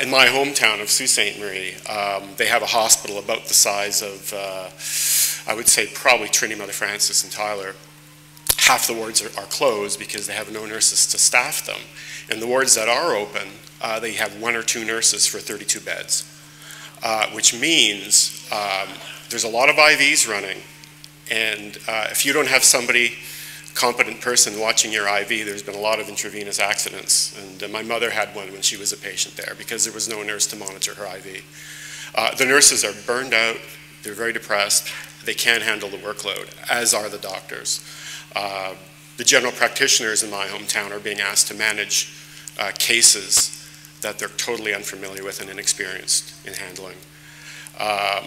In my hometown of Sault Ste. Marie, they have a hospital about the size of, I would say, probably Trinity Mother Frances and Tyler. Half the wards are closed because they have no nurses to staff them. And the wards that are open, they have 1 or 2 nurses for 32 beds, which means there's a lot of IVs running. And if you don't have somebody, competent person watching your IV, there's been a lot of intravenous accidents. And my mother had one when she was a patient there because there was no nurse to monitor her IV. The nurses are burned out, they're very depressed, they can't handle the workload, as are the doctors. The general practitioners in my hometown are being asked to manage cases that they're totally unfamiliar with and inexperienced in handling.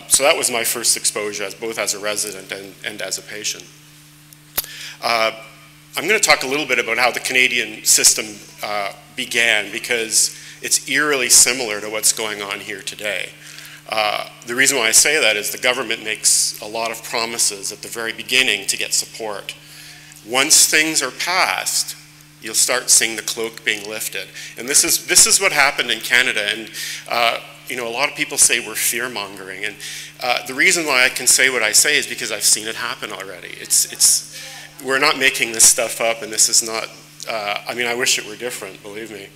So that was my first exposure, both as a resident and as a patient. I'm going to talk a little bit about how the Canadian system began, because it's eerily similar to what's going on here today. The reason why I say that is the government makes a lot of promises at the very beginning to get support. Once things are passed, you'll start seeing the cloak being lifted. And this is what happened in Canada. And you know, a lot of people say we're fear-mongering. And the reason why I can say what I say is because I've seen it happen already. We're not making this stuff up, and this is not, I mean, I wish it were different, believe me.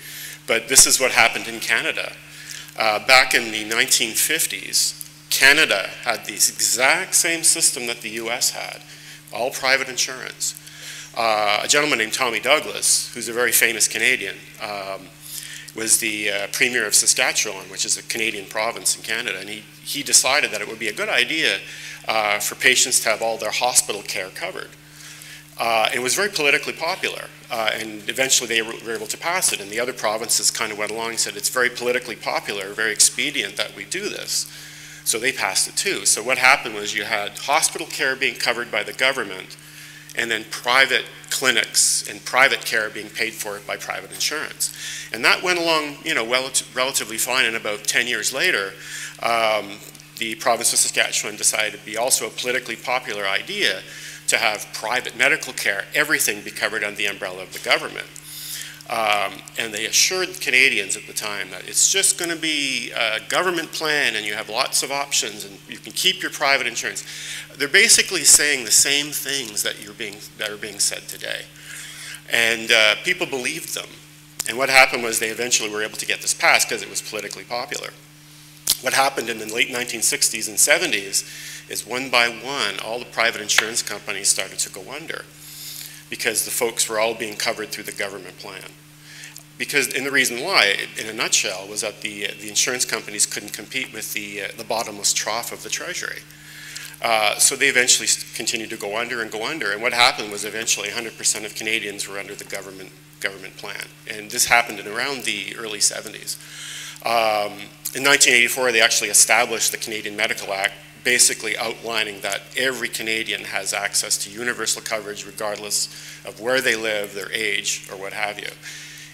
But this is what happened in Canada. Back in the 1950s, Canada had the exact same system that the US had, all private insurance. A gentleman named Tommy Douglas, who's a very famous Canadian, was the Premier of Saskatchewan, which is a Canadian province in Canada, and he decided that it would be a good idea for patients to have all their hospital care covered. It was very politically popular, and eventually they were able to pass it, and the other provinces kind of went along and said, it's very politically popular, very expedient that we do this. So they passed it too. So what happened was you had hospital care being covered by the government, and then private clinics and private care being paid for by private insurance. And that went along, you know, relatively fine, and about 10 years later, the province of Saskatchewan decided to be also a politically popular idea to have private medical care, everything be covered under the umbrella of the government. And they assured Canadians at the time that it's just going to be a government plan and you have lots of options and you can keep your private insurance. They're basically saying the same things that are being said today. And people believed them. And what happened was they eventually were able to get this passed because it was politically popular. What happened in the late 1960s and 70s is one by one, all the private insurance companies started to go under because the folks were all being covered through the government plan. And the reason why, in a nutshell, was that the insurance companies couldn't compete with the bottomless trough of the Treasury. So they eventually continued to go under and go under. And what happened was eventually 100% of Canadians were under the government plan. And this happened in around the early 70s. In 1984, they actually established the Canadian Medical Act, basically outlining that every Canadian has access to universal coverage regardless of where they live, their age, or what have you.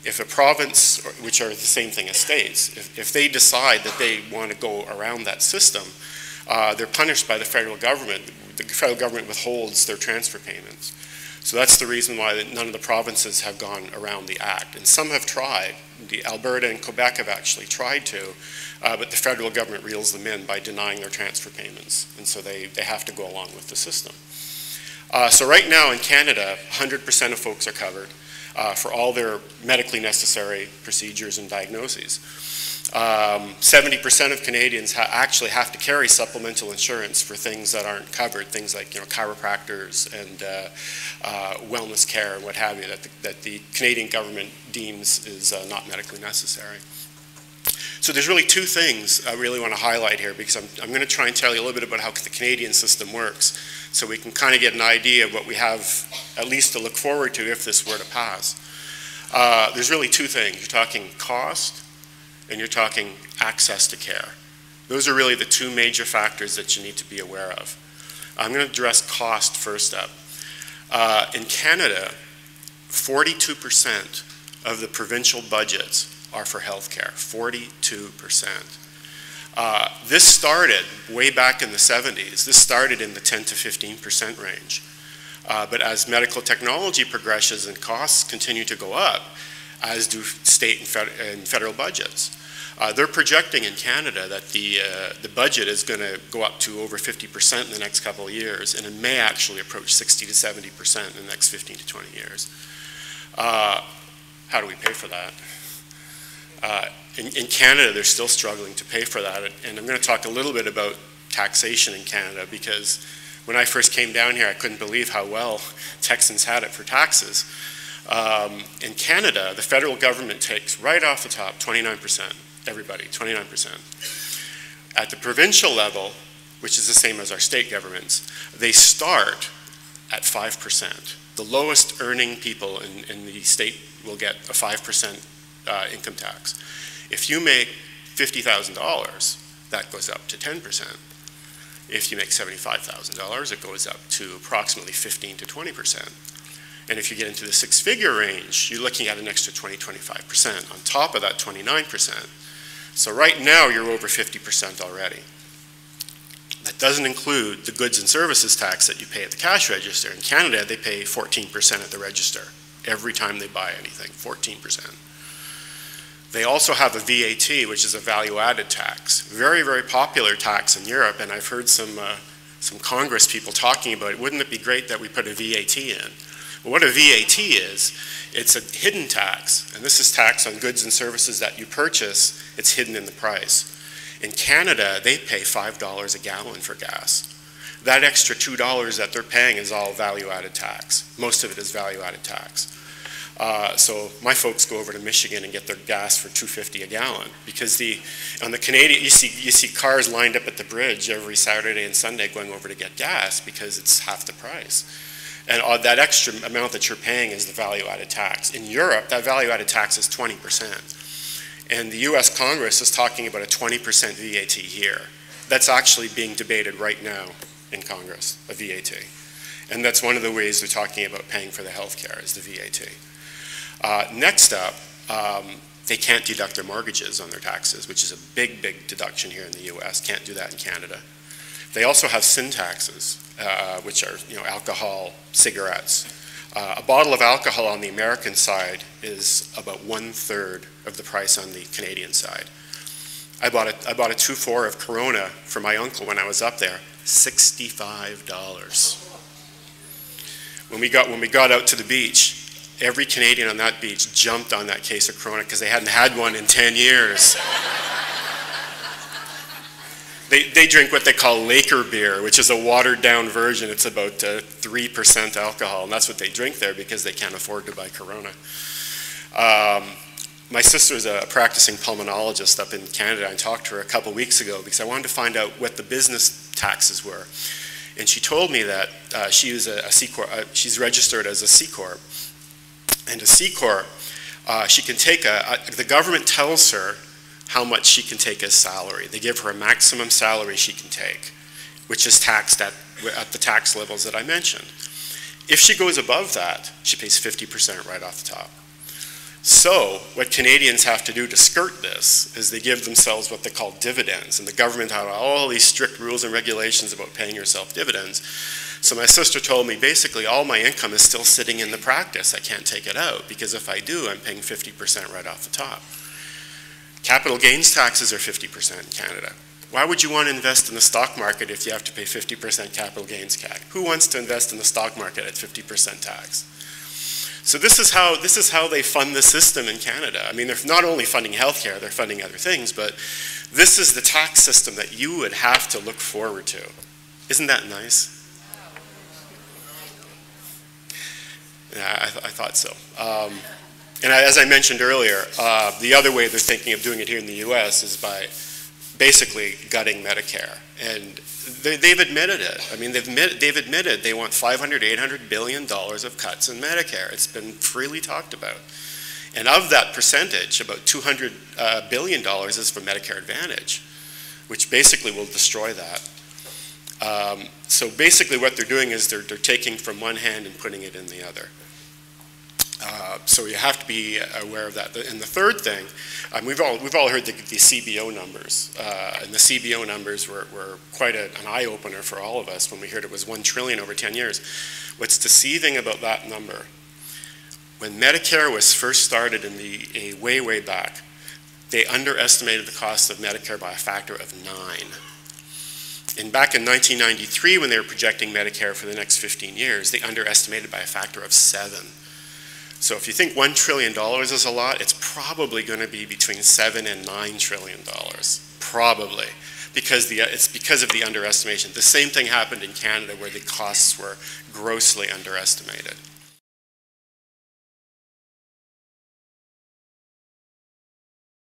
If a province, which are the same thing as states, if they decide that they want to go around that system, they're punished by the federal government. The federal government withholds their transfer payments. So that's the reason why none of the provinces have gone around the act. And some have tried. Alberta and Quebec have actually tried to, but the federal government reels them in by denying their transfer payments. And so they have to go along with the system. So right now in Canada, 100% of folks are covered for all their medically necessary procedures and diagnoses. 70% of Canadians actually have to carry supplemental insurance for things that aren't covered, things like, you know, chiropractors and wellness care and what have you, that the Canadian government deems is not medically necessary. So there's really two things I really want to highlight here, because I'm going to try and tell you a little bit about how the Canadian system works, so we can kind of get an idea of what we have at least to look forward to if this were to pass. There's really two things. You're talking cost, and you're talking access to care. Those are really the two major factors that you need to be aware of. I'm going to address cost first up. In Canada, 42% of the provincial budgets are for health care, 42%. This started way back in the 70s. This started in the 10 to 15% range. But as medical technology progresses and costs continue to go up, as do state and federal budgets, They're projecting in Canada that the budget is going to go up to over 50% in the next couple of years, and it may actually approach 60 to 70% in the next 15 to 20 years. How do we pay for that? In Canada, they're still struggling to pay for that, and I'm going to talk a little bit about taxation in Canada, because when I first came down here, I couldn't believe how well Texans had it for taxes. In Canada, the federal government takes right off the top 29%, everybody, 29%. At the provincial level, which is the same as our state governments, they start at 5%. The lowest earning people in the state will get a 5% income tax. If you make $50,000, that goes up to 10%. If you make $75,000, it goes up to approximately 15 to 20%. And if you get into the six-figure range, you're looking at an extra 20, 25% on top of that 29%. So right now, you're over 50% already. That doesn't include the goods and services tax that you pay at the cash register. In Canada, they pay 14% at the register every time they buy anything, 14%. They also have a VAT, which is a value-added tax. Very, very popular tax in Europe, and I've heard some Congress people talking about it. Wouldn't it be great that we put a VAT in? Well, what a VAT is, it's a hidden tax, and this is tax on goods and services that you purchase. It's hidden in the price. In Canada, they pay $5 a gallon for gas. That extra $2 that they're paying is all value-added tax. Most of it is value-added tax. So my folks go over to Michigan and get their gas for $2.50 a gallon, because on the Canadian, you see cars lined up at the bridge every Saturday and Sunday going over to get gas because it's half the price. And that extra amount that you're paying is the value-added tax. In Europe, that value-added tax is 20%. And the US Congress is talking about a 20% VAT here. That's actually being debated right now in Congress, a VAT. And that's one of the ways they're talking about paying for the health care is the VAT. Next up, they can't deduct their mortgages on their taxes, which is a big, big deduction here in the US. Can't do that in Canada. They also have sin taxes, which are alcohol, cigarettes. A bottle of alcohol on the American side is about 1/3 of the price on the Canadian side. I bought a 2.4 of Corona for my uncle when I was up there, $65. When we got out to the beach, every Canadian on that beach jumped on that case of Corona because they hadn't had one in 10 years. They drink what they call Laker beer, which is a watered-down version. It's about 3% alcohol, and that's what they drink there because they can't afford to buy Corona. My sister's a practicing pulmonologist up in Canada. I talked to her a couple weeks ago because I wanted to find out what the business taxes were. And she told me that she's registered as a C Corp. And a C Corp, she can take the government tells her how much she can take as salary. They give her a maximum salary she can take, which is taxed at the tax levels that I mentioned. If she goes above that, she pays 50% right off the top. So what Canadians have to do to skirt this is they give themselves what they call dividends, and the government has all these strict rules and regulations about paying yourself dividends. So my sister told me basically all my income is still sitting in the practice. I can't take it out because if I do, I'm paying 50% right off the top. Capital gains taxes are 50% in Canada. Why would you want to invest in the stock market if you have to pay 50% capital gains tax? Who wants to invest in the stock market at 50% tax? So this is how they fund the system in Canada. I mean, they're not only funding healthcare, they're funding other things, but this is the tax system that you would have to look forward to. Isn't that nice? Yeah, I thought so. And as I mentioned earlier, the other way they're thinking of doing it here in the US is by basically gutting Medicare. And they've admitted it. I mean, they've admitted they want $500, $800 billion of cuts in Medicare. It's been freely talked about. And of that percentage, about $200 billion is for Medicare Advantage, which basically will destroy that. So basically what they're doing is they're taking from one hand and putting it in the other. So you have to be aware of that. And the third thing, we've all heard the CBO numbers, and the CBO numbers were quite an eye-opener for all of us when we heard it was $1 trillion over 10 years. What's deceiving about that number, when Medicare was first started in way back, they underestimated the cost of Medicare by a factor of 9. And back in 1993, when they were projecting Medicare for the next 15 years, they underestimated by a factor of 7. So if you think $1 trillion is a lot, it's probably going to be between $7 and $9 trillion, probably, because it's because of the underestimation. The same thing happened in Canada, where the costs were grossly underestimated.